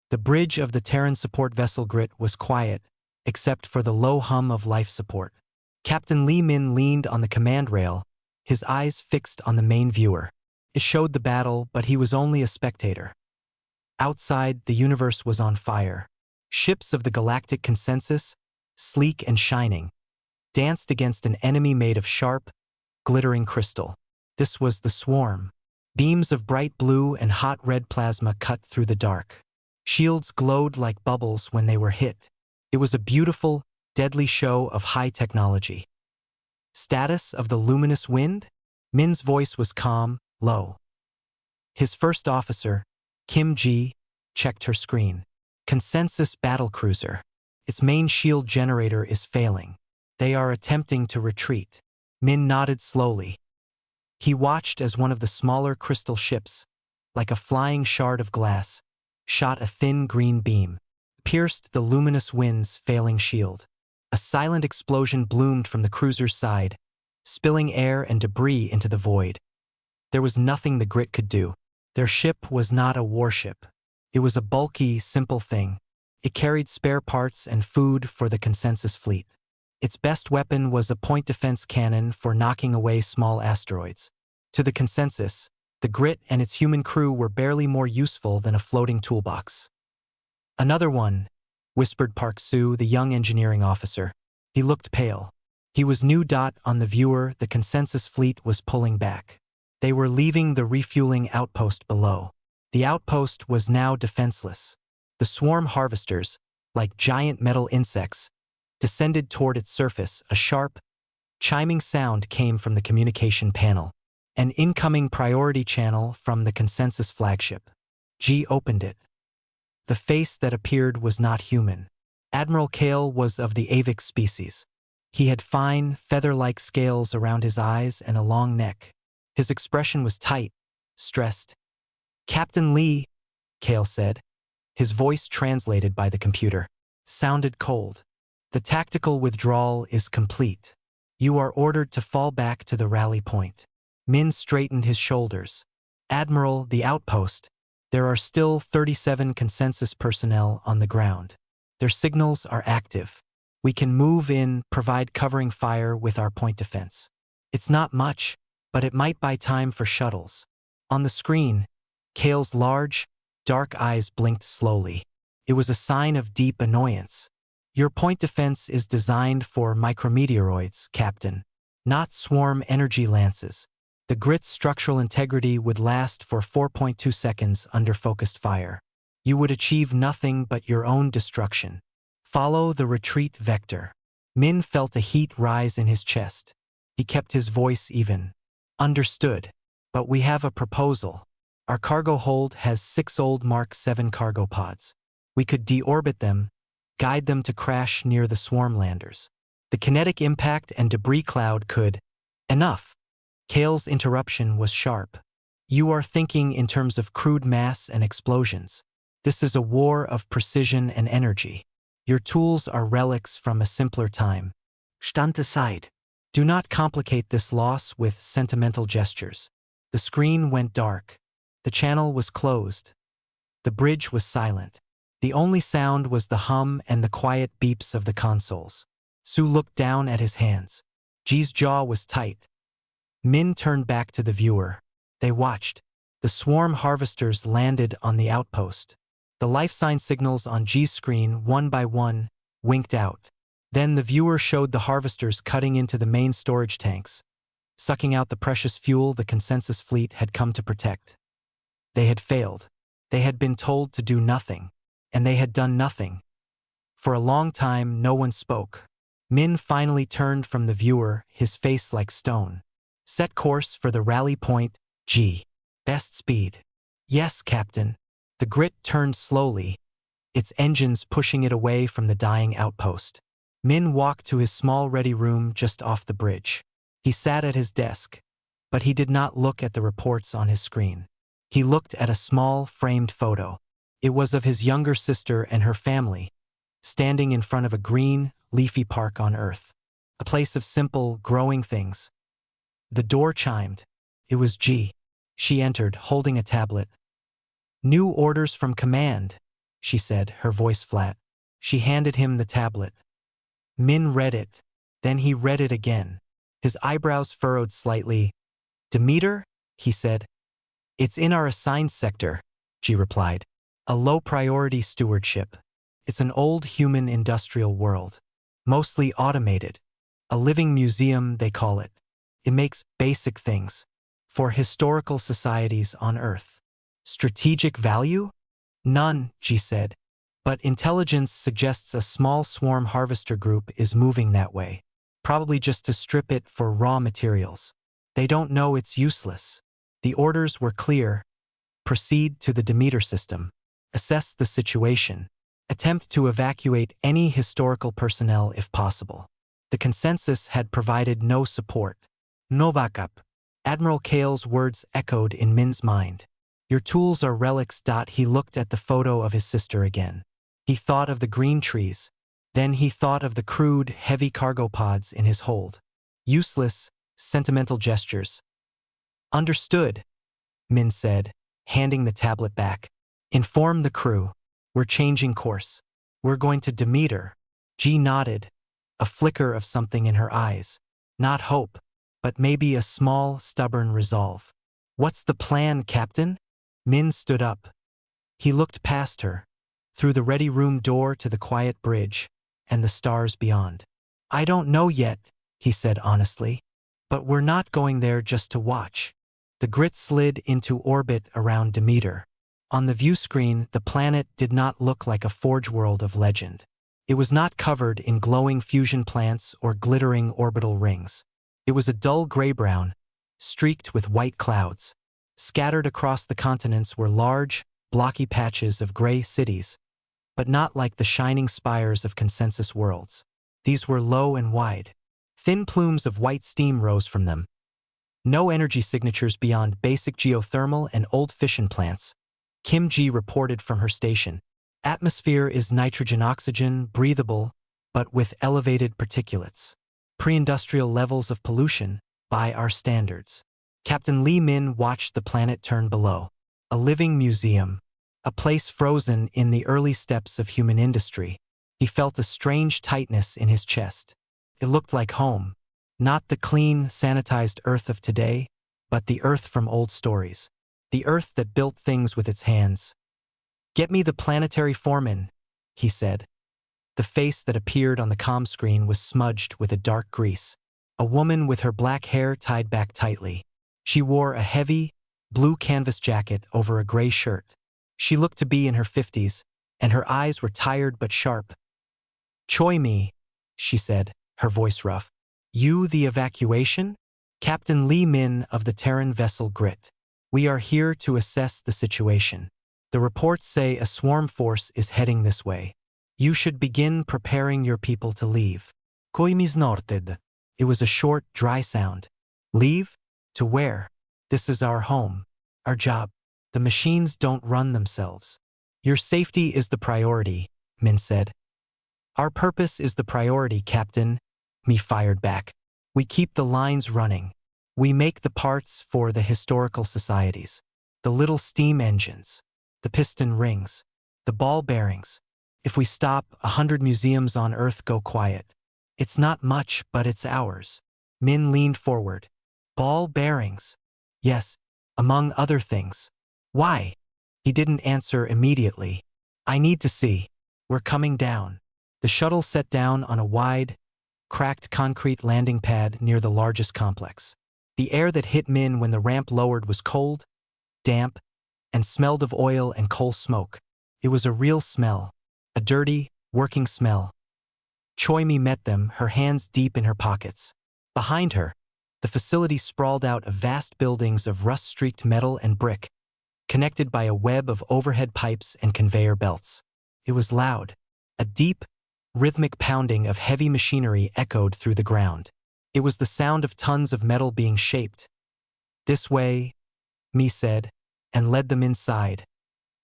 The bridge of the Terran support vessel Grit was quiet, except for the low hum of life support. Captain Li Min leaned on the command rail, his eyes fixed on the main viewer. It showed the battle, but he was only a spectator. Outside, the universe was on fire. Ships of the Galactic Consensus, sleek and shining, danced against an enemy made of sharp, glittering crystal. This was the Swarm. Beams of bright blue and hot red plasma cut through the dark. Shields glowed like bubbles when they were hit. It was a beautiful, deadly show of high technology. Status of the luminous wind? Min's voice was calm, low. His first officer, Kim Ji, checked her screen. Consensus battlecruiser. Its main shield generator is failing. They are attempting to retreat. Min nodded slowly. He watched as one of the smaller crystal ships, like a flying shard of glass, shot a thin green beam, pierced the luminous wind's failing shield. A silent explosion bloomed from the cruiser's side, spilling air and debris into the void. There was nothing the Grit could do. Their ship was not a warship. It was a bulky, simple thing. It carried spare parts and food for the Consensus fleet. Its best weapon was a point defense cannon for knocking away small asteroids. To the Consensus, the Grit and its human crew were barely more useful than a floating toolbox. "Another one," whispered Park Soo, the young engineering officer. He looked pale. He was new. On the viewer, the Consensus fleet was pulling back. They were leaving the refueling outpost below. The outpost was now defenseless. The swarm harvesters, like giant metal insects, descended toward its surface. A sharp, chiming sound came from the communication panel. An incoming priority channel from the Consensus flagship. G opened it. The face that appeared was not human. Admiral Kale was of the avic species. He had fine, feather-like scales around his eyes and a long neck. His expression was tight, stressed. "Captain Lee," Kale said. His voice, translated by the computer, sounded cold. "The tactical withdrawal is complete. You are ordered to fall back to the rally point." Min straightened his shoulders. "Admiral, the outpost. There are still 37 Consensus personnel on the ground. Their signals are active. We can move in, provide covering fire with our point defense. It's not much, but it might buy time for shuttles." On the screen, Kale's large, dark eyes blinked slowly. It was a sign of deep annoyance. "Your point defense is designed for micrometeoroids, Captain, not swarm energy lances. The Grit's structural integrity would last for 4.2 seconds under focused fire. You would achieve nothing but your own destruction. Follow the retreat vector." Min felt a heat rise in his chest. He kept his voice even. "Understood. But we have a proposal. Our cargo hold has 6 old Mark 7 cargo pods. We could deorbit them, guide them to crash near the swarm landers. The kinetic impact and debris cloud could—" "Enough." Kale's interruption was sharp. "You are thinking in terms of crude mass and explosions. This is a war of precision and energy. Your tools are relics from a simpler time. Stand aside. Do not complicate this loss with sentimental gestures." The screen went dark. The channel was closed. The bridge was silent. The only sound was the hum and the quiet beeps of the consoles. Sue looked down at his hands. G's jaw was tight. Min turned back to the viewer. They watched. The swarm harvesters landed on the outpost. The life sign signals on G's screen, one by one, winked out. Then the viewer showed the harvesters cutting into the main storage tanks, sucking out the precious fuel the Consensus fleet had come to protect. They had failed. They had been told to do nothing, and they had done nothing. For a long time, no one spoke. Min finally turned from the viewer, his face like stone. "Set course for the rally point, G. Best speed." "Yes, Captain." The Grit turned slowly, its engines pushing it away from the dying outpost. Min walked to his small ready room just off the bridge. He sat at his desk, but he did not look at the reports on his screen. He looked at a small, framed photo. It was of his younger sister and her family, standing in front of a green, leafy park on Earth, a place of simple, growing things. The door chimed. It was G. She entered, holding a tablet. "New orders from command." she said, her voice flat. She handed him the tablet. Min read it. Then he read it again. His eyebrows furrowed slightly. Demeter? He said. It's in our assigned sector, she replied. A low-priority stewardship. It's an old human industrial world. Mostly automated. A living museum, they call it. It makes basic things. For historical societies on Earth. Strategic value? None, she said. But intelligence suggests a small swarm harvester group is moving that way. Probably just to strip it for raw materials. They don't know it's useless. The orders were clear. Proceed to the Demeter system. Assess the situation. Attempt to evacuate any historical personnel if possible. The consensus had provided no support. No backup. Admiral Kale's words echoed in Min's mind. Your tools are relics. He looked at the photo of his sister again. He thought of the green trees. Then he thought of the crude, heavy cargo pods in his hold. Useless, sentimental gestures. Understood, Min said, handing the tablet back. Inform the crew. We're changing course. We're going to Demeter. G nodded, a flicker of something in her eyes. Not hope, but maybe a small, stubborn resolve. What's the plan, Captain? Min stood up. He looked past her, through the ready room door to the quiet bridge, and the stars beyond. I don't know yet, he said honestly. But we're not going there just to watch. The grit slid into orbit around Demeter. On the view screen, the planet did not look like a forge world of legend. It was not covered in glowing fusion plants or glittering orbital rings. It was a dull gray-brown, streaked with white clouds. Scattered across the continents were large, blocky patches of gray cities, but not like the shining spires of consensus worlds. These were low and wide. Thin plumes of white steam rose from them. No energy signatures beyond basic geothermal and old fission plants. Kim Ji reported from her station. Atmosphere is nitrogen-oxygen, breathable, but with elevated particulates. Pre-industrial levels of pollution, by our standards. Captain Lee Min watched the planet turn below. A living museum. A place frozen in the early steps of human industry. He felt a strange tightness in his chest. It looked like home. Not the clean, sanitized Earth of today, but the Earth from old stories. The Earth that built things with its hands. Get me the planetary foreman, he said. The face that appeared on the comm screen was smudged with a dark grease. A woman with her black hair tied back tightly. She wore a heavy, blue canvas jacket over a gray shirt. She looked to be in her 50s, and her eyes were tired but sharp. Choi me, she said, her voice rough. You the evacuation? Captain Lee Min of the Terran vessel Grit. We are here to assess the situation. The reports say a swarm force is heading this way. You should begin preparing your people to leave. Koimis norted. It was a short, dry sound. Leave? To where? This is our home. Our job. The machines don't run themselves. Your safety is the priority, Min said. Our purpose is the priority, Captain, Mi fired back. We keep the lines running. We make the parts for the historical societies. The little steam engines. The piston rings. The ball bearings. If we stop, 100 museums on Earth go quiet. It's not much, but it's ours. Min leaned forward. Ball bearings. Yes, among other things. Why? He didn't answer immediately. I need to see. We're coming down. The shuttle set down on a wide, cracked concrete landing pad near the largest complex. The air that hit Min when the ramp lowered was cold, damp, and smelled of oil and coal smoke. It was a real smell. A dirty, working smell. Choi Mi met them, her hands deep in her pockets. Behind her, the facility sprawled out of vast buildings of rust-streaked metal and brick, connected by a web of overhead pipes and conveyor belts. It was loud. A deep, rhythmic pounding of heavy machinery echoed through the ground. It was the sound of tons of metal being shaped. This way, Mi said, and led them inside.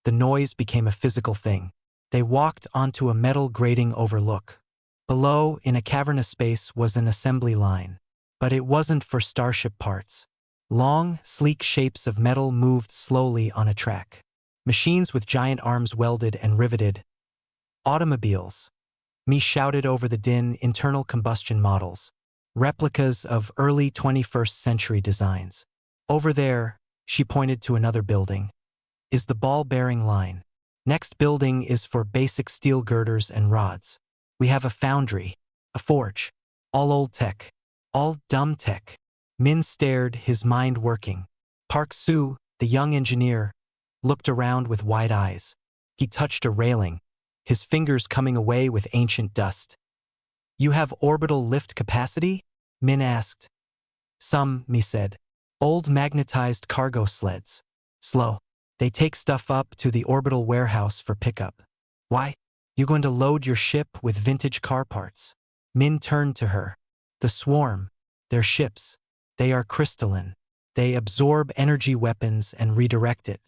The noise became a physical thing. They walked onto a metal grating overlook. Below, in a cavernous space, was an assembly line. But it wasn't for starship parts. Long, sleek shapes of metal moved slowly on a track. Machines with giant arms welded and riveted. Automobiles. Me shouted over the din, internal combustion models. Replicas of early 21st century designs. Over there, she pointed to another building, is the ball-bearing line. Next building is for basic steel girders and rods. We have a foundry, a forge. All old tech. All dumb tech. Min stared, his mind working. Park Soo, the young engineer, looked around with wide eyes. He touched a railing, his fingers coming away with ancient dust. You have orbital lift capacity? Min asked. Some, me said. Old magnetized cargo sleds. Slow. They take stuff up to the orbital warehouse for pickup. Why? You going to load your ship with vintage car parts? Min turned to her. The swarm. They're ships. They are crystalline. They absorb energy weapons and redirect it.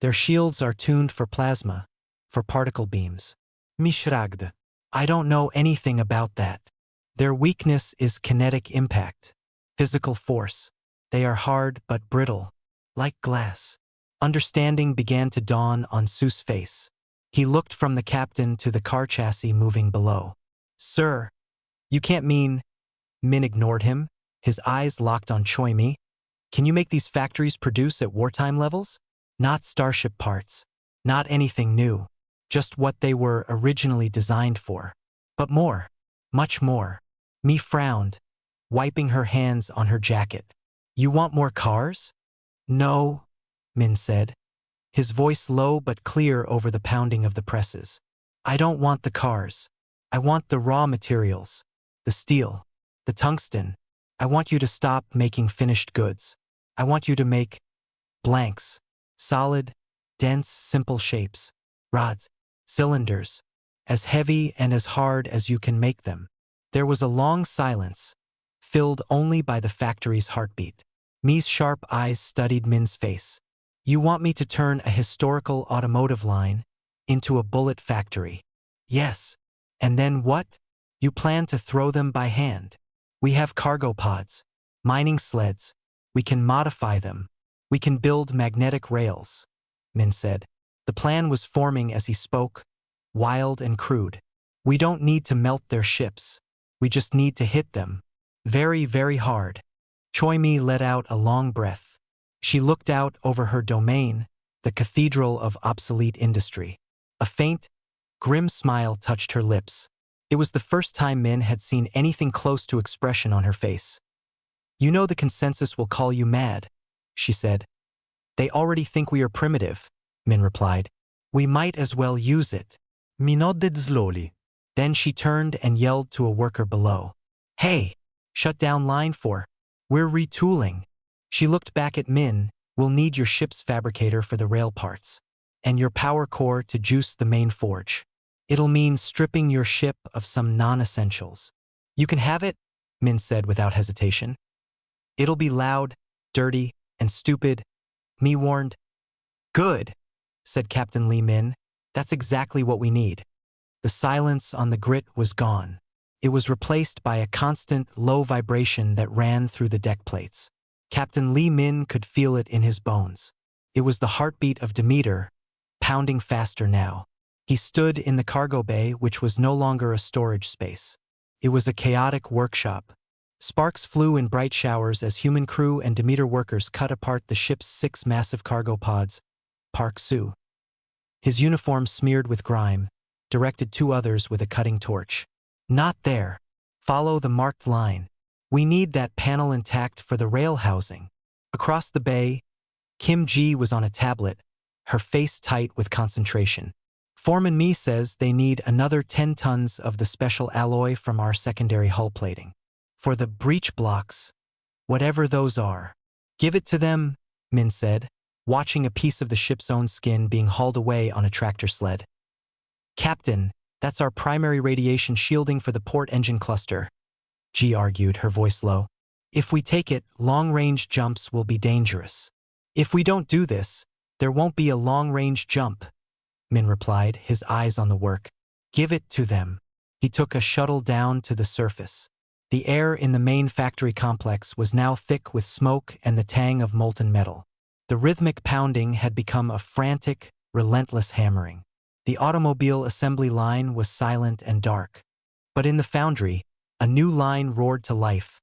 Their shields are tuned for plasma, for particle beams. Mi shrugged. I don't know anything about that. Their weakness is kinetic impact, physical force. They are hard but brittle, like glass. Understanding began to dawn on Soo's face. He looked from the captain to the car chassis moving below. Sir, you can't mean… Min ignored him, his eyes locked on Choi Mi. Can you make these factories produce at wartime levels? Not starship parts. Not anything new. Just what they were originally designed for. But more. Much more. Mi frowned, wiping her hands on her jacket. You want more cars? No, Min said, his voice low but clear over the pounding of the presses. I don't want the cars. I want the raw materials. The steel. The tungsten. I want you to stop making finished goods. I want you to make blanks. Solid, dense, simple shapes. Rods. Cylinders. As heavy and as hard as you can make them. There was a long silence, filled only by the factory's heartbeat. Mi's sharp eyes studied Min's face. You want me to turn a historical automotive line into a bullet factory? Yes. And then what? You plan to throw them by hand. We have cargo pods, mining sleds. We can modify them. We can build magnetic rails, Min said. The plan was forming as he spoke, wild and crude. We don't need to melt their ships. We just need to hit them. Very, very hard. Choi Mi let out a long breath. She looked out over her domain, the cathedral of obsolete industry. A faint, grim smile touched her lips. It was the first time Min had seen anything close to expression on her face. You know the consensus will call you mad, she said. They already think we are primitive, Min replied. We might as well use it. Mi nodded slowly. Then she turned and yelled to a worker below. Hey, shut down line 4. We're retooling. She looked back at Min. We'll need your ship's fabricator for the rail parts. And your power core to juice the main forge. It'll mean stripping your ship of some non-essentials. You can have it, Min said without hesitation. It'll be loud, dirty, and stupid, Mi warned. Good, said Captain Lee Min. That's exactly what we need. The silence on the grit was gone. It was replaced by a constant, low vibration that ran through the deck plates. Captain Lee Min could feel it in his bones. It was the heartbeat of Demeter, pounding faster now. He stood in the cargo bay, which was no longer a storage space. It was a chaotic workshop. Sparks flew in bright showers as human crew and Demeter workers cut apart the ship's 6 massive cargo pods. Park Soo, his uniform smeared with grime, directed 2 others with a cutting torch. Not there. Follow the marked line. We need that panel intact for the rail housing. Across the bay, Kim Ji was on a tablet, her face tight with concentration. Foreman Mi says they need another 10 tons of the special alloy from our secondary hull plating. For the breech blocks, whatever those are. Give it to them, Min said, watching a piece of the ship's own skin being hauled away on a tractor sled. Captain, that's our primary radiation shielding for the port engine cluster, Ji argued, her voice low. If we take it, long-range jumps will be dangerous. If we don't do this, there won't be a long-range jump, Min replied, his eyes on the work. Give it to them. He took a shuttle down to the surface. The air in the main factory complex was now thick with smoke and the tang of molten metal. The rhythmic pounding had become a frantic, relentless hammering. The automobile assembly line was silent and dark. But in the foundry, a new line roared to life.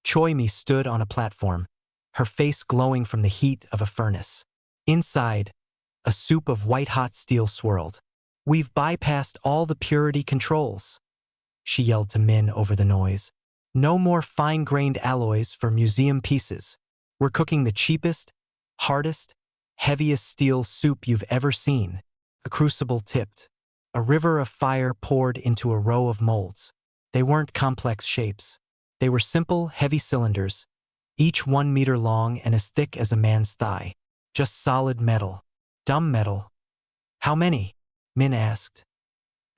Choi Mi stood on a platform, her face glowing from the heat of a furnace. Inside, a soup of white-hot steel swirled. "We've bypassed all the purity controls," she yelled to Min over the noise. "No more fine-grained alloys for museum pieces. We're cooking the cheapest, hardest, heaviest steel soup you've ever seen." A crucible tipped. A river of fire poured into a row of molds. They weren't complex shapes. They were simple, heavy cylinders, each 1 meter long and as thick as a man's thigh. Just solid metal. Dumb metal. "How many?" Min asked.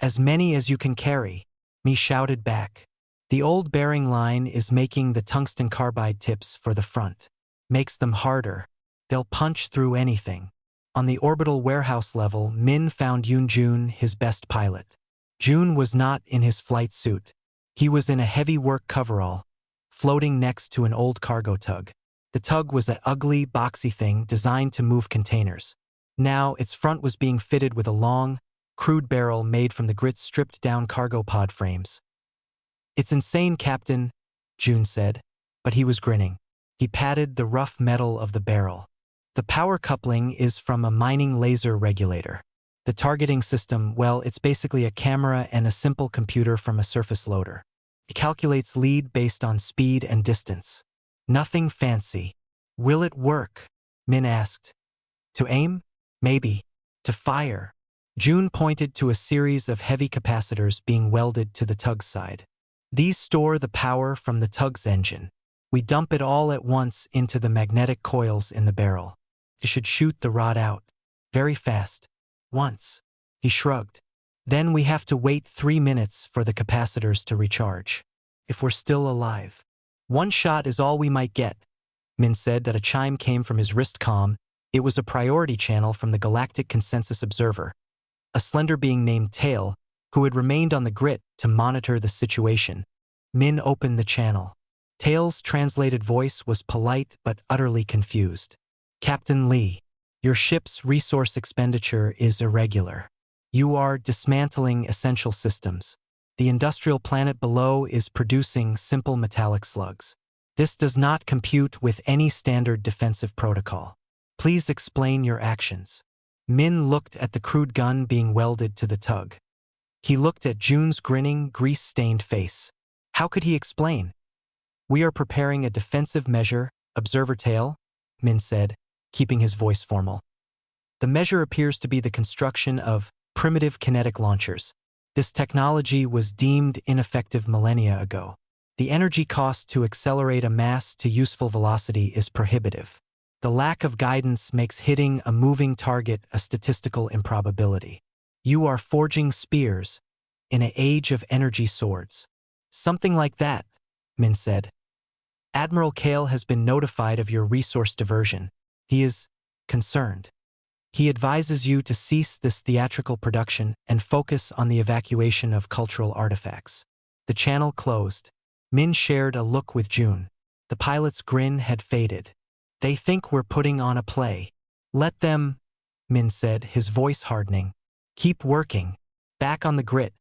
"As many as you can carry," Mi shouted back. "The old bearing line is making the tungsten carbide tips for the front. Makes them harder. They'll punch through anything." On the orbital warehouse level, Min found Yoon-jun, his best pilot. Jun was not in his flight suit. He was in a heavy work coverall, floating next to an old cargo tug. The tug was an ugly, boxy thing designed to move containers. Now, its front was being fitted with a long, crude barrel made from the grit stripped-down cargo pod frames. "It's insane, Captain," Jun said, but he was grinning. He patted the rough metal of the barrel. "The power coupling is from a mining laser regulator. The targeting system, well, it's basically a camera and a simple computer from a surface loader. It calculates lead based on speed and distance. Nothing fancy." "Will it work?" Min asked. "To aim? Maybe. To fire?" Jun pointed to a series of heavy capacitors being welded to the tug's side. "These store the power from the tug's engine. We dump it all at once into the magnetic coils in the barrel. It should shoot the rod out. Very fast. Once." He shrugged. "Then we have to wait 3 minutes for the capacitors to recharge. If we're still alive. One shot is all we might get." Min said that a chime came from his wrist comm. It was a priority channel from the Galactic Consensus Observer, a slender being named Tail, who had remained on the grid to monitor the situation. Min opened the channel. Tail's translated voice was polite but utterly confused. "Captain Lee, your ship's resource expenditure is irregular. You are dismantling essential systems. The industrial planet below is producing simple metallic slugs. This does not compute with any standard defensive protocol. Please explain your actions." Min looked at the crude gun being welded to the tug. He looked at Jun's grinning, grease-stained face. How could he explain? "We are preparing a defensive measure, Observer Tail," Min said, keeping his voice formal. "The measure appears to be the construction of primitive kinetic launchers. This technology was deemed ineffective millennia ago. The energy cost to accelerate a mass to useful velocity is prohibitive. The lack of guidance makes hitting a moving target a statistical improbability. You are forging spears in an age of energy swords." "Something like that," Min said. "Admiral Kale has been notified of your resource diversion. He is concerned. He advises you to cease this theatrical production and focus on the evacuation of cultural artifacts." The channel closed. Min shared a look with Jun. The pilot's grin had faded. "They think we're putting on a play. Let them," Min said, his voice hardening. "Keep working." Back on the grid,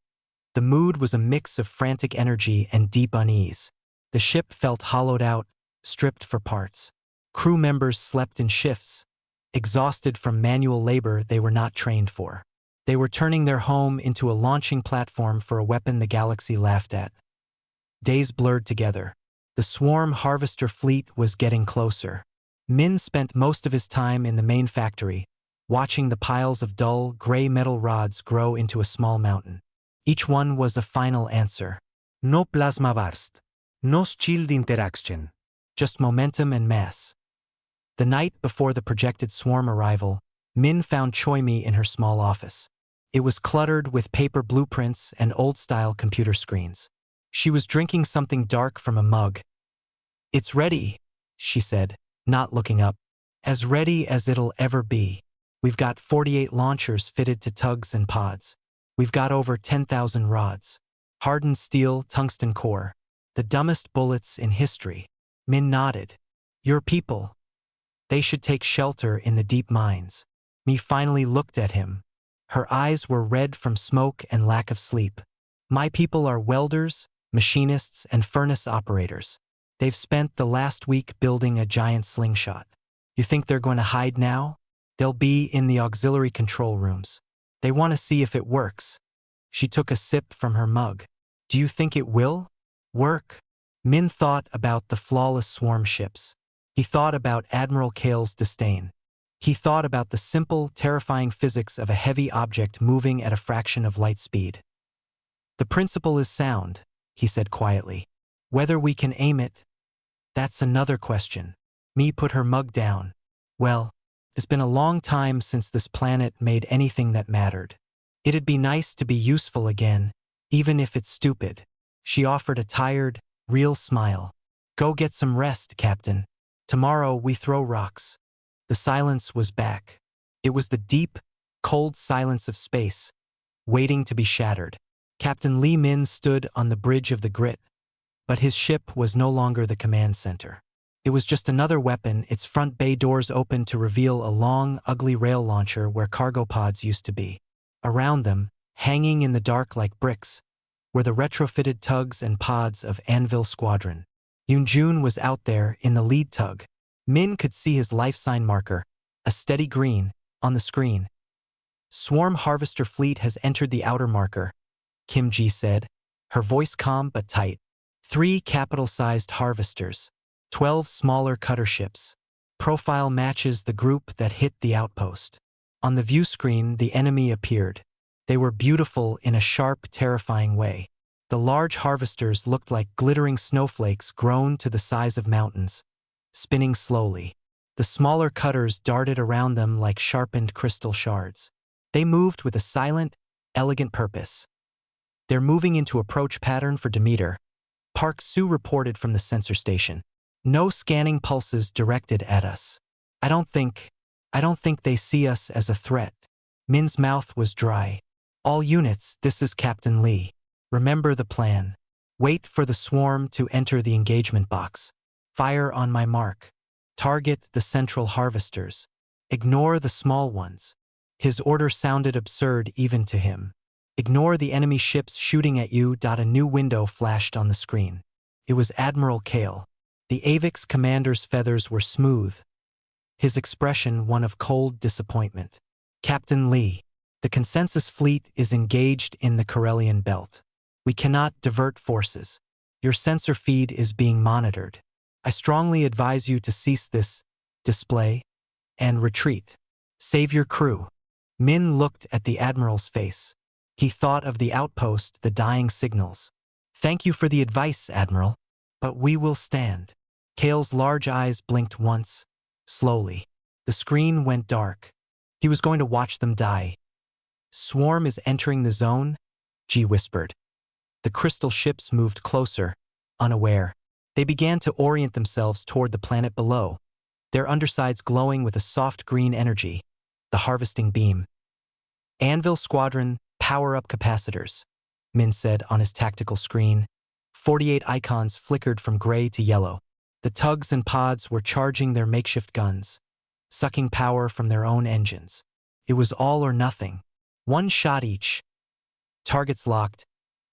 the mood was a mix of frantic energy and deep unease. The ship felt hollowed out, stripped for parts. Crew members slept in shifts, exhausted from manual labor they were not trained for. They were turning their home into a launching platform for a weapon the galaxy laughed at. Days blurred together. The swarm harvester fleet was getting closer. Min spent most of his time in the main factory, watching the piles of dull, gray metal rods grow into a small mountain. Each one was a final answer. No plasma burst. No shield interaction. Just momentum and mass. The night before the projected swarm arrival, Min found Choi Mi in her small office. It was cluttered with paper blueprints and old-style computer screens. She was drinking something dark from a mug. "It's ready," she said, not looking up. "As ready as it'll ever be. We've got 48 launchers fitted to tugs and pods. We've got over 10,000 rods. Hardened steel, tungsten core. The dumbest bullets in history." Min nodded. "Your people. They should take shelter in the deep mines." Me finally looked at him. Her eyes were red from smoke and lack of sleep. My people are welders, machinists, and furnace operators. They've spent the last week building a giant slingshot. You think they're going to hide now? They'll be in the auxiliary control rooms. They want to see if it works. She took a sip from her mug. Do you think it will work? Min thought about the flawless swarm ships. He thought about Admiral Kale's disdain. He thought about the simple, terrifying physics of a heavy object moving at a fraction of light speed. The principle is sound, he said quietly. Whether we can aim it, that's another question. Me put her mug down. Well, it's been a long time since this planet made anything that mattered. It'd be nice to be useful again, even if it's stupid. She offered a tired, real smile. Go get some rest, Captain. Tomorrow we throw rocks. The silence was back. It was the deep, cold silence of space, waiting to be shattered. Captain Lee Min stood on the bridge of the Grit, but his ship was no longer the command center. It was just another weapon, its front bay doors open to reveal a long, ugly rail launcher where cargo pods used to be. Around them, hanging in the dark like bricks, were the retrofitted tugs and pods of Anvil Squadron. Yoon-jun was out there in the lead tug. Min could see his life sign marker, a steady green, on the screen. Swarm Harvester Fleet has entered the outer marker, Kim Ji said, her voice calm but tight. 3 capital-sized harvesters, 12 smaller cutter ships. Profile matches the group that hit the outpost. On the view screen, the enemy appeared. They were beautiful in a sharp, terrifying way. The large harvesters looked like glittering snowflakes grown to the size of mountains, spinning slowly. The smaller cutters darted around them like sharpened crystal shards. They moved with a silent, elegant purpose. They're moving into approach pattern for Demeter, Park Soo reported from the sensor station. No scanning pulses directed at us. I don't think they see us as a threat. Min's mouth was dry. All units, this is Captain Lee. Remember the plan. Wait for the swarm to enter the engagement box. Fire on my mark. Target the central harvesters. Ignore the small ones. His order sounded absurd even to him. Ignore the enemy ships shooting at you. A new window flashed on the screen. It was Admiral Kale. The AVIX commander's feathers were smooth, his expression one of cold disappointment. Captain Lee, the consensus fleet is engaged in the Corellian belt. We cannot divert forces. Your sensor feed is being monitored. I strongly advise you to cease this display and retreat. Save your crew. Min looked at the Admiral's face. He thought of the outpost, the dying signals. Thank you for the advice, Admiral, but we will stand. Kale's large eyes blinked once, slowly. The screen went dark. He was going to watch them die. Swarm is entering the zone, G whispered. The crystal ships moved closer, unaware. They began to orient themselves toward the planet below, their undersides glowing with a soft green energy, the harvesting beam. Anvil Squadron, power up capacitors, Min said on his tactical screen. 48 icons flickered from gray to yellow. The tugs and pods were charging their makeshift guns, sucking power from their own engines. It was all or nothing. One shot each. Targets locked.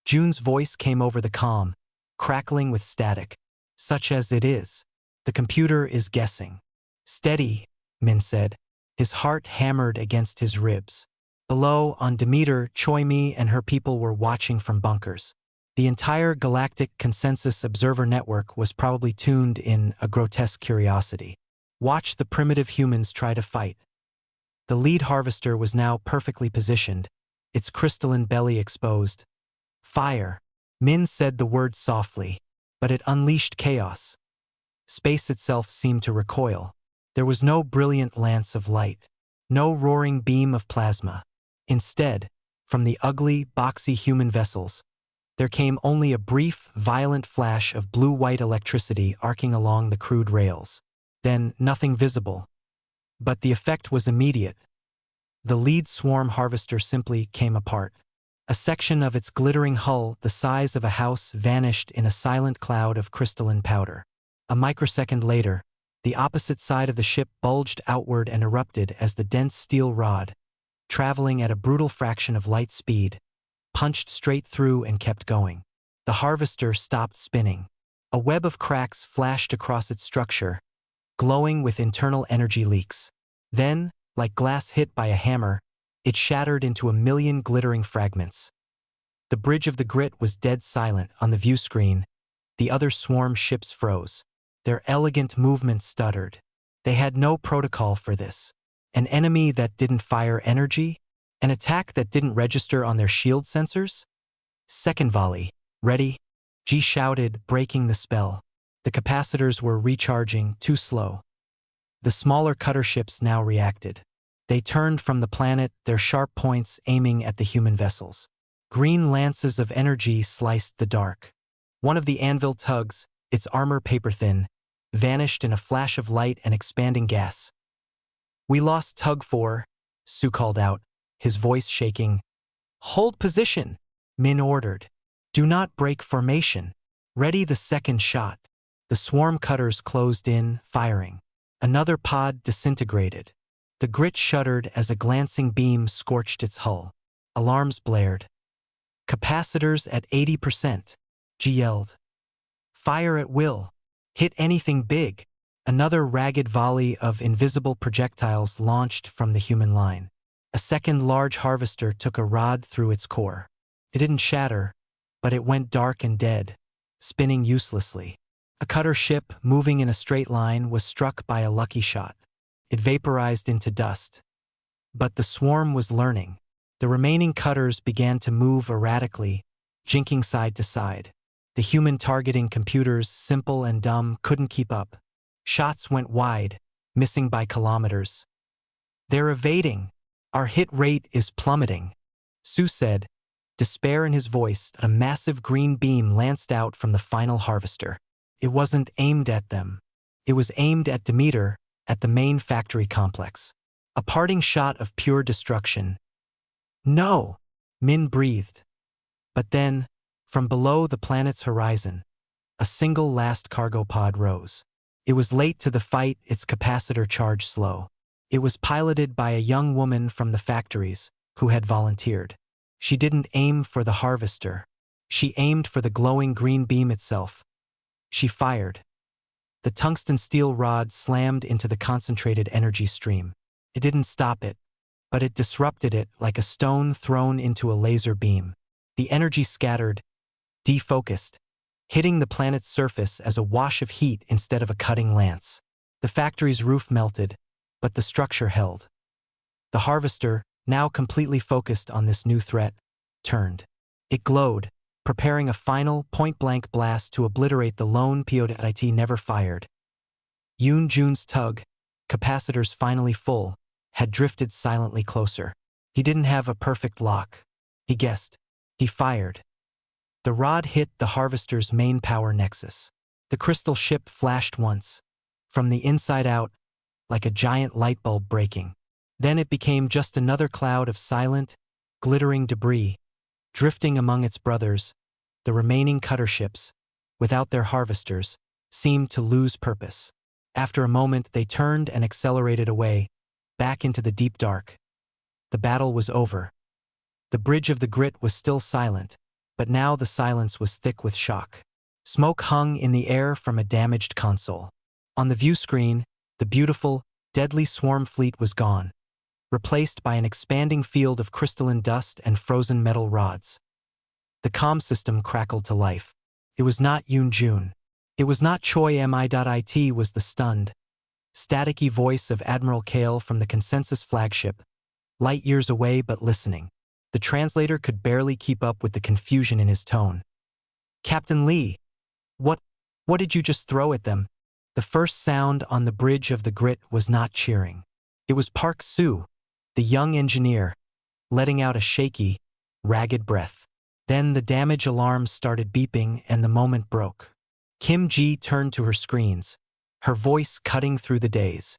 June's voice came over the comm, crackling with static. Such as it is. The computer is guessing. Steady, Min said. His heart hammered against his ribs. Below, on Demeter, Choi Mi and her people were watching from bunkers. The entire Galactic Consensus Observer Network was probably tuned in a grotesque curiosity. Watch the primitive humans try to fight. The lead harvester was now perfectly positioned, its crystalline belly exposed. Fire. Min said the word softly, but it unleashed chaos. Space itself seemed to recoil. There was no brilliant lance of light, no roaring beam of plasma. Instead, from the ugly, boxy human vessels, there came only a brief, violent flash of blue-white electricity arcing along the crude rails. Then, nothing visible. But the effect was immediate. The lead swarm harvester simply came apart. A section of its glittering hull, the size of a house, vanished in a silent cloud of crystalline powder. A microsecond later, The opposite side of the ship bulged outward and erupted as the dense steel rod, traveling at a brutal fraction of light speed, punched straight through and kept going. The harvester stopped spinning. A web of cracks flashed across its structure, glowing with internal energy leaks. Then, like glass hit by a hammer, it shattered into a million glittering fragments. The bridge of the Grit was dead silent on the view screen. The other swarm ships froze. Their elegant movements stuttered. They had no protocol for this. An enemy that didn't fire energy? An attack that didn't register on their shield sensors? Second volley. Ready? G shouted, breaking the spell. The capacitors were recharging, too slow. The smaller cutter ships now reacted. They turned from the planet, their sharp points aiming at the human vessels. Green lances of energy sliced the dark. One of the anvil tugs, its armor paper-thin, vanished in a flash of light and expanding gas. "We lost Tug 4, Sue called out, his voice shaking. "Hold position," Min ordered. "Do not break formation. Ready the second shot." The swarm cutters closed in, firing. Another pod disintegrated. The Grit shuddered as a glancing beam scorched its hull. Alarms blared. "Capacitors at 80%, G yelled. "Fire at will. Hit anything big." Another ragged volley of invisible projectiles launched from the human line. A second large harvester took a rod through its core. It didn't shatter, but it went dark and dead, spinning uselessly. A cutter ship, moving in a straight line, was struck by a lucky shot. It vaporized into dust. But the swarm was learning. The remaining cutters began to move erratically, jinking side to side. The human targeting computers, simple and dumb, couldn't keep up. Shots went wide, missing by kilometers. "They're evading. Our hit rate is plummeting," Sue said, despair in his voice. A massive green beam lanced out from the final harvester. It wasn't aimed at them. It was aimed at Demeter, at the main factory complex. A parting shot of pure destruction. "No," Min breathed. But then, from below the planet's horizon, a single last cargo pod rose. It was late to the fight, its capacitor charge slow. It was piloted by a young woman from the factories who had volunteered. She didn't aim for the harvester. She aimed for the glowing green beam itself. She fired. The tungsten steel rod slammed into the concentrated energy stream. It didn't stop it, but it disrupted it like a stone thrown into a laser beam. The energy scattered, defocused, hitting the planet's surface as a wash of heat instead of a cutting lance. The factory's roof melted, but the structure held. The harvester, now completely focused on this new threat, turned. It glowed, preparing a final, point-blank blast to obliterate the lone pod it never fired. Yoon Jun's tug, capacitors finally full, had drifted silently closer. He didn't have a perfect lock. He guessed. He fired. The rod hit the harvester's main power nexus. The crystal ship flashed once, from the inside out, like a giant light bulb breaking. Then it became just another cloud of silent, glittering debris, drifting among its brothers. The remaining cutter ships, without their harvesters, seemed to lose purpose. After a moment, they turned and accelerated away, back into the deep dark. The battle was over. The bridge of the Grit was still silent, but now the silence was thick with shock. Smoke hung in the air from a damaged console. On the view screen, the beautiful, deadly swarm fleet was gone, replaced by an expanding field of crystalline dust and frozen metal rods. The comm system crackled to life. It was not Yoon Jun. It was not Choi Mi.it was the stunned, staticky voice of Admiral Kale from the Consensus flagship, light years away but listening. The translator could barely keep up with the confusion in his tone. "Captain Lee, what did you just throw at them?" The first sound on the bridge of the Grit was not cheering. It was Park Soo, the young engineer, letting out a shaky, ragged breath. Then the damage alarms started beeping and the moment broke. Kim Ji turned to her screens, her voice cutting through the daze.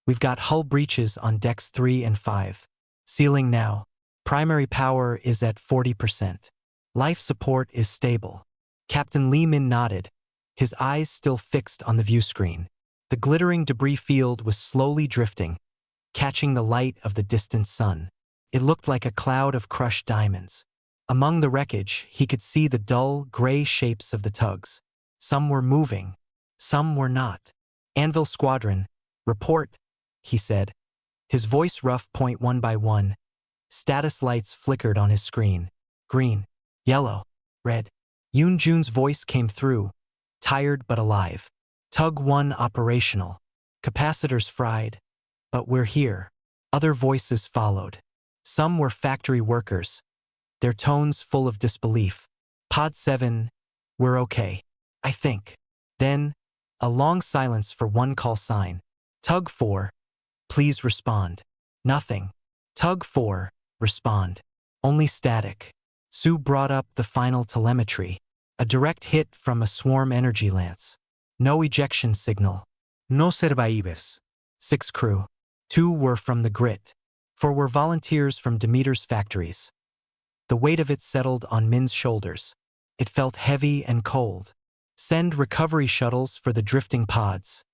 "We've got hull breaches on decks 3 and 5. Sealing now. Primary power is at 40%. Life support is stable." Captain Lee Min nodded, his eyes still fixed on the view screen. The glittering debris field was slowly drifting, catching the light of the distant sun. It looked like a cloud of crushed diamonds. Among the wreckage, he could see the dull, gray shapes of the tugs. Some were moving, some were not. Anvil Squadron, report, he said. His voice rough. One by one. Status lights flickered on his screen. Green, yellow, red. Yoon Jun's voice came through, tired but alive. Tug 1 operational. Capacitors fried. But we're here. Other voices followed. Some were factory workers, their tones full of disbelief. Pod 7, we're okay, I think. Then, a long silence for one call sign. Tug 4, please respond. Nothing. Tug 4, respond. Only static. Sue brought up the final telemetry. A direct hit from a swarm energy lance. No ejection signal. No survivors. 6 crew. 2 were from the grit. 4 were volunteers from Demeter's factories. The weight of it settled on Min's shoulders. It felt heavy and cold. Send recovery shuttles for the drifting pods,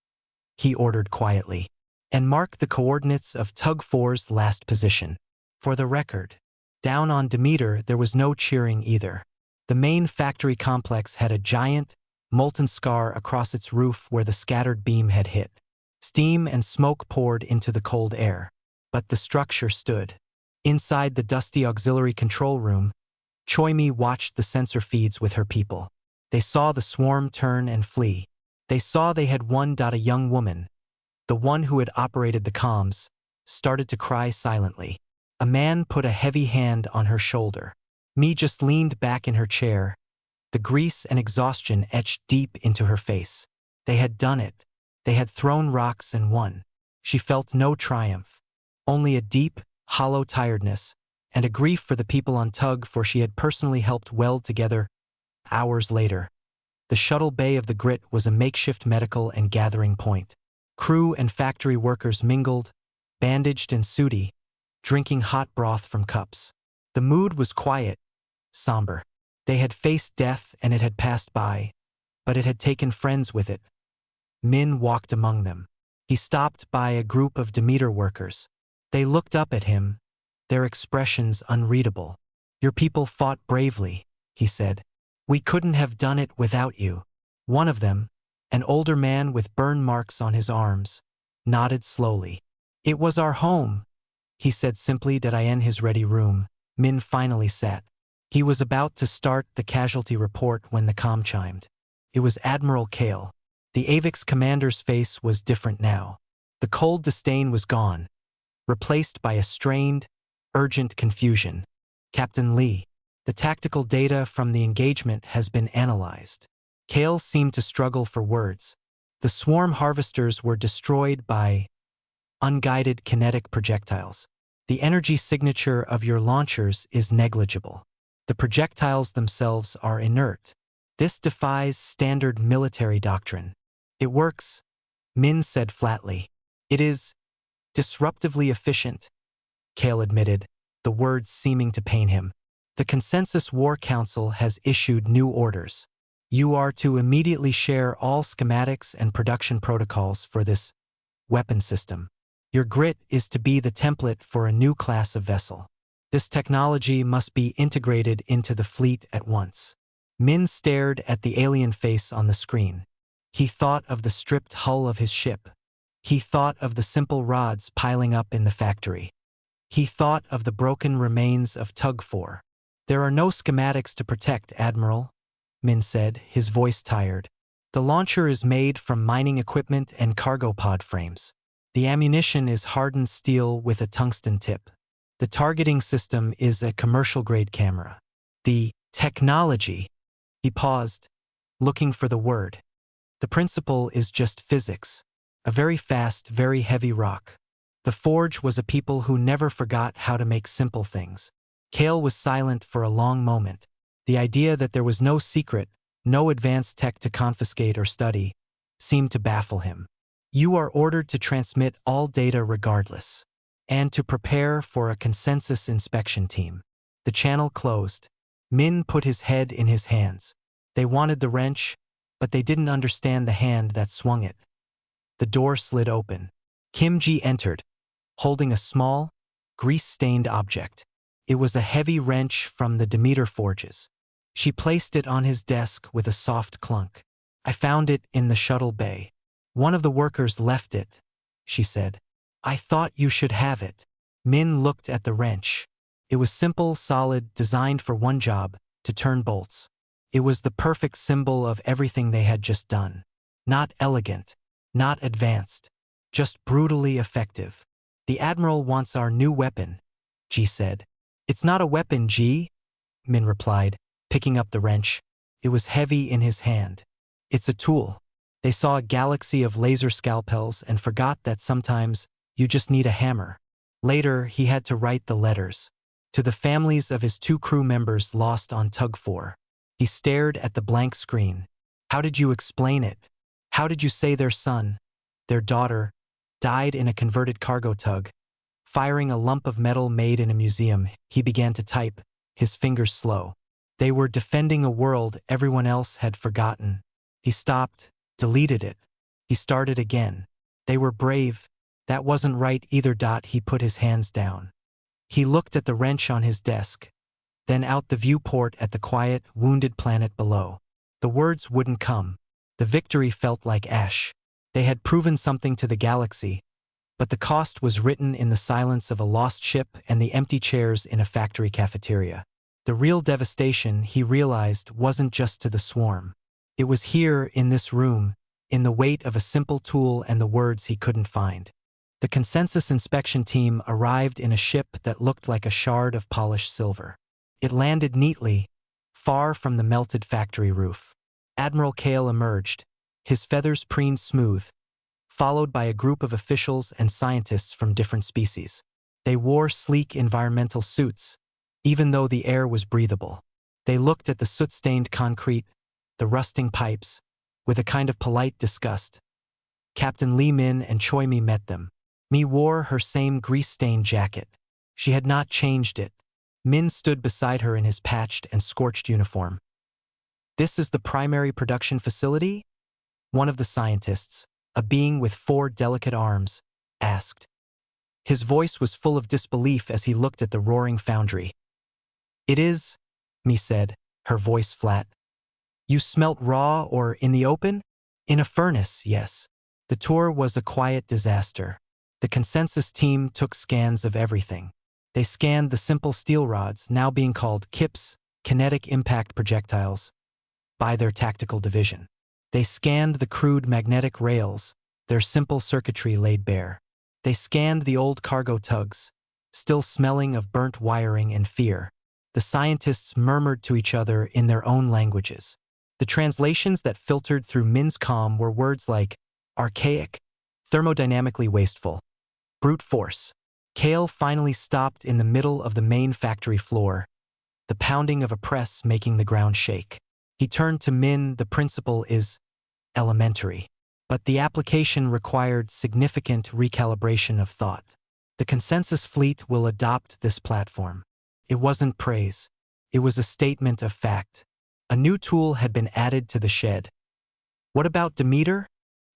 he ordered quietly. And mark the coordinates of Tug 4's last position. For the record. Down on Demeter there was no cheering either. The main factory complex had a giant, molten scar across its roof where the scattered beam had hit. Steam and smoke poured into the cold air. But the structure stood. Inside the dusty auxiliary control room, Choi-mi watched the sensor feeds with her people. They saw the swarm turn and flee. They saw they had won. A young woman, the one who had operated the comms, started to cry silently. A man put a heavy hand on her shoulder. Mi just leaned back in her chair. The grease and exhaustion etched deep into her face. They had done it. They had thrown rocks and won. She felt no triumph. Only a deep, hollow tiredness, and a grief for the people on Tug 4 she had personally helped weld together. Hours later, the shuttle bay of the Grit was a makeshift medical and gathering point. Crew and factory workers mingled, bandaged and sooty, drinking hot broth from cups. The mood was quiet, somber. They had faced death and it had passed by, but it had taken friends with it. Min walked among them. He stopped by a group of Demeter workers. They looked up at him, their expressions unreadable. Your people fought bravely, he said. We couldn't have done it without you. One of them, an older man with burn marks on his arms, nodded slowly. It was our home, he said simply. Did I in his ready room? Min finally sat. He was about to start the casualty report when the comm chimed. It was Admiral Kale. The AVIX commander's face was different now. The cold disdain was gone, replaced by a strained, urgent confusion. Captain Lee, the tactical data from the engagement has been analyzed. Kale seemed to struggle for words. The swarm harvesters were destroyed by unguided kinetic projectiles. The energy signature of your launchers is negligible. The projectiles themselves are inert. This defies standard military doctrine. It works, Min said flatly. It is disruptively efficient, Kale admitted, the words seeming to pain him. The Consensus War Council has issued new orders. You are to immediately share all schematics and production protocols for this weapon system. Your Grit is to be the template for a new class of vessel. This technology must be integrated into the fleet at once. Min stared at the alien face on the screen. He thought of the stripped hull of his ship. He thought of the simple rods piling up in the factory. He thought of the broken remains of Tug 4. There are no schematics to protect, Admiral, Min said, his voice tired. The launcher is made from mining equipment and cargo pod frames. The ammunition is hardened steel with a tungsten tip. The targeting system is a commercial-grade camera. The technology, he paused, looking for the word. The principle is just physics, a very fast, very heavy rock. The Forge was a people who never forgot how to make simple things. Kale was silent for a long moment. The idea that there was no secret, no advanced tech to confiscate or study, seemed to baffle him. You are ordered to transmit all data regardless, and to prepare for a consensus inspection team. The channel closed. Min put his head in his hands. They wanted the wrench, but they didn't understand the hand that swung it. The door slid open. Kim Ji entered, holding a small, grease-stained object. It was a heavy wrench from the Demeter forges. She placed it on his desk with a soft clunk. I found it in the shuttle bay. One of the workers left it, she said. I thought you should have it. Min looked at the wrench. It was simple, solid, designed for one job, to turn bolts. It was the perfect symbol of everything they had just done. Not elegant, not advanced, just brutally effective. The Admiral wants our new weapon, Ji said. It's not a weapon, Ji, Min replied, picking up the wrench. It was heavy in his hand. It's a tool. They saw a galaxy of laser scalpels and forgot that sometimes you just need a hammer. Later, he had to write the letters. To the families of his 2 crew members lost on Tug 4. He stared at the blank screen. How did you explain it? How did you say their son, their daughter, died in a converted cargo tug? Firing a lump of metal made in a museum, he began to type, his fingers slow. They were defending a world everyone else had forgotten. He stopped, deleted it. He started again. They were brave. That wasn't right either. He put his hands down. He looked at the wrench on his desk, then out the viewport at the quiet, wounded planet below. The words wouldn't come. The victory felt like ash. They had proven something to the galaxy, but the cost was written in the silence of a lost ship and the empty chairs in a factory cafeteria. The real devastation, he realized, wasn't just to the swarm. It was here, in this room, in the weight of a simple tool and the words he couldn't find. The consensus inspection team arrived in a ship that looked like a shard of polished silver. It landed neatly, far from the melted factory roof. Admiral Kale emerged, his feathers preened smooth, followed by a group of officials and scientists from different species. They wore sleek environmental suits, even though the air was breathable. They looked at the soot-stained concrete, the rusting pipes, with a kind of polite disgust. Captain Li Min and Choi Mi met them. Mi wore her same grease-stained jacket. She had not changed it. Min stood beside her in his patched and scorched uniform. This is the primary production facility? One of the scientists, a being with 4 delicate arms, asked. His voice was full of disbelief as he looked at the roaring foundry. It is, Mi said, her voice flat. You smelt raw or in the open? In a furnace, yes. The tour was a quiet disaster. The consensus team took scans of everything. They scanned the simple steel rods, now being called KIPs, kinetic impact projectiles, by their tactical division. They scanned the crude magnetic rails, their simple circuitry laid bare. They scanned the old cargo tugs, still smelling of burnt wiring and fear. The scientists murmured to each other in their own languages. The translations that filtered through Min's comm were words like archaic, thermodynamically wasteful, brute force. Kale finally stopped in the middle of the main factory floor, the pounding of a press making the ground shake. He turned to Min. The principle is elementary, but the application required significant recalibration of thought. The consensus fleet will adopt this platform. It wasn't praise. It was a statement of fact. A new tool had been added to the shed. What about Demeter?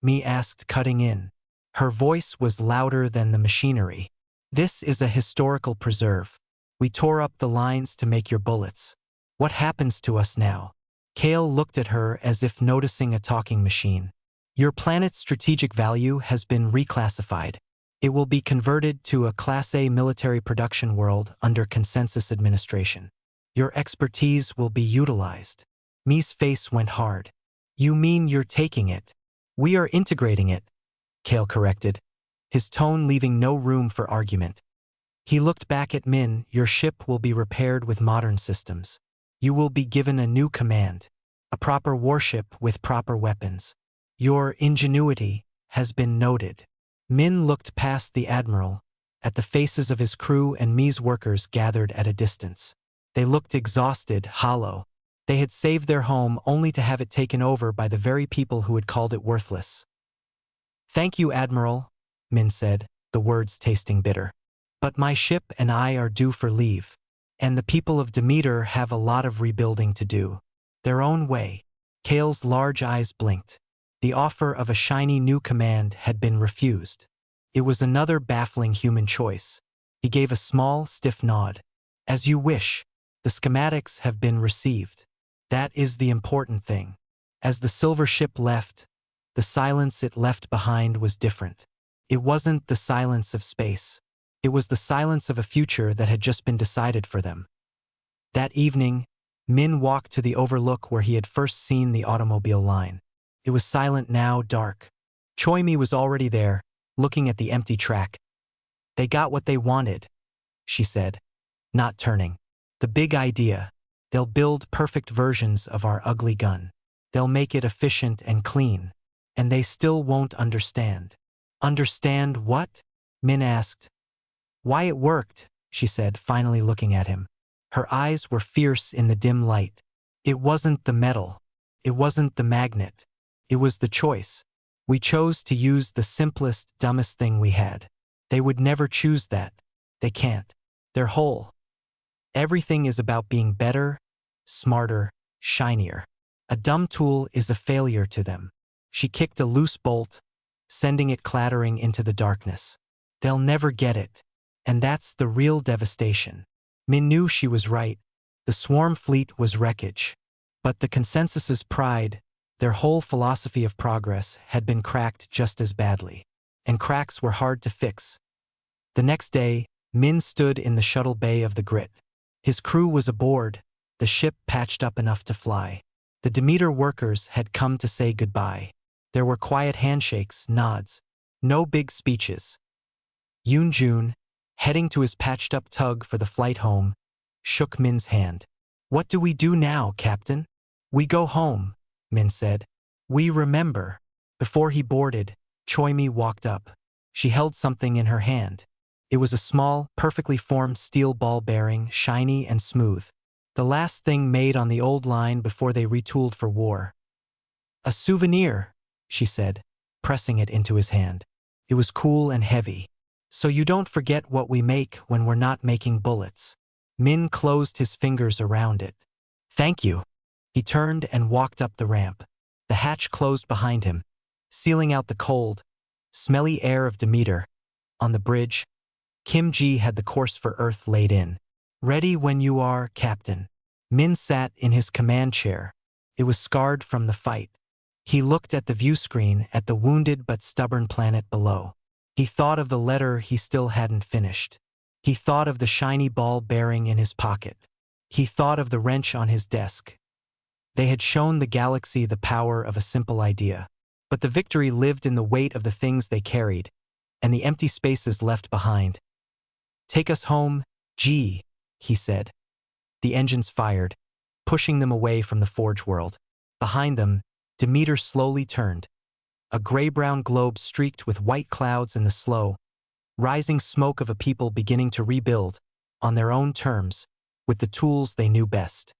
Mi asked, cutting in. Her voice was louder than the machinery. This is a historical preserve. We tore up the lines to make your bullets. What happens to us now? Kale looked at her as if noticing a talking machine. Your planet's strategic value has been reclassified. It will be converted to a Class A military production world under consensus administration. Your expertise will be utilized. Mi's face went hard. You mean you're taking it? We are integrating it, Kale corrected, his tone leaving no room for argument. He looked back at Min. Your ship will be repaired with modern systems. You will be given a new command, a proper warship with proper weapons. Your ingenuity has been noted. Min looked past the Admiral, at the faces of his crew and Mi's workers gathered at a distance. They looked exhausted, hollow. They had saved their home only to have it taken over by the very people who had called it worthless. Thank you, Admiral, Min said, the words tasting bitter. But my ship and I are due for leave, and the people of Demeter have a lot of rebuilding to do. Their own way. Kale's large eyes blinked. The offer of a shiny new command had been refused. It was another baffling human choice. He gave a small, stiff nod. As you wish. The schematics have been received. That is the important thing. As the silver ship left, the silence it left behind was different. It wasn't the silence of space. It was the silence of a future that had just been decided for them. That evening, Min walked to the overlook where he had first seen the automobile line. It was silent now, dark. Choi-mi was already there, looking at the empty track. They got what they wanted, she said, not turning. The big idea. They'll build perfect versions of our ugly gun. They'll make it efficient and clean. And they still won't understand. Understand what? Min asked. Why it worked, she said, finally looking at him. Her eyes were fierce in the dim light. It wasn't the metal. It wasn't the magnet. It was the choice. We chose to use the simplest, dumbest thing we had. They would never choose that. They can't. They're whole. Everything is about being better, smarter, shinier. A dumb tool is a failure to them. She kicked a loose bolt, sending it clattering into the darkness. They'll never get it. And that's the real devastation. Min knew she was right. The swarm fleet was wreckage. But the consensus's pride, their whole philosophy of progress, had been cracked just as badly. And cracks were hard to fix. The next day, Min stood in the shuttle bay of the Grit. His crew was aboard, the ship patched up enough to fly. The Demeter workers had come to say goodbye. There were quiet handshakes, nods. No big speeches. Yoon-jun, heading to his patched-up tug for the flight home, shook Min's hand. What do we do now, Captain? We go home, Min said. We remember. Before he boarded, Choi-mi walked up. She held something in her hand. It was a small, perfectly formed steel ball bearing, shiny and smooth. The last thing made on the old line before they retooled for war. A souvenir, she said, pressing it into his hand. It was cool and heavy. So you don't forget what we make when we're not making bullets. Min closed his fingers around it. Thank you. He turned and walked up the ramp. The hatch closed behind him, sealing out the cold, smelly air of Demeter. On the bridge, Kim Ji had the course for Earth laid in. Ready when you are, Captain. Min sat in his command chair. It was scarred from the fight. He looked at the view screen at the wounded but stubborn planet below. He thought of the letter he still hadn't finished. He thought of the shiny ball bearing in his pocket. He thought of the wrench on his desk. They had shown the galaxy the power of a simple idea. But the victory lived in the weight of the things they carried, and the empty spaces left behind. Take us home, G, he said. The engines fired, pushing them away from the forge world. Behind them, Demeter slowly turned. A gray-brown globe streaked with white clouds and the slow, rising smoke of a people beginning to rebuild, on their own terms, with the tools they knew best.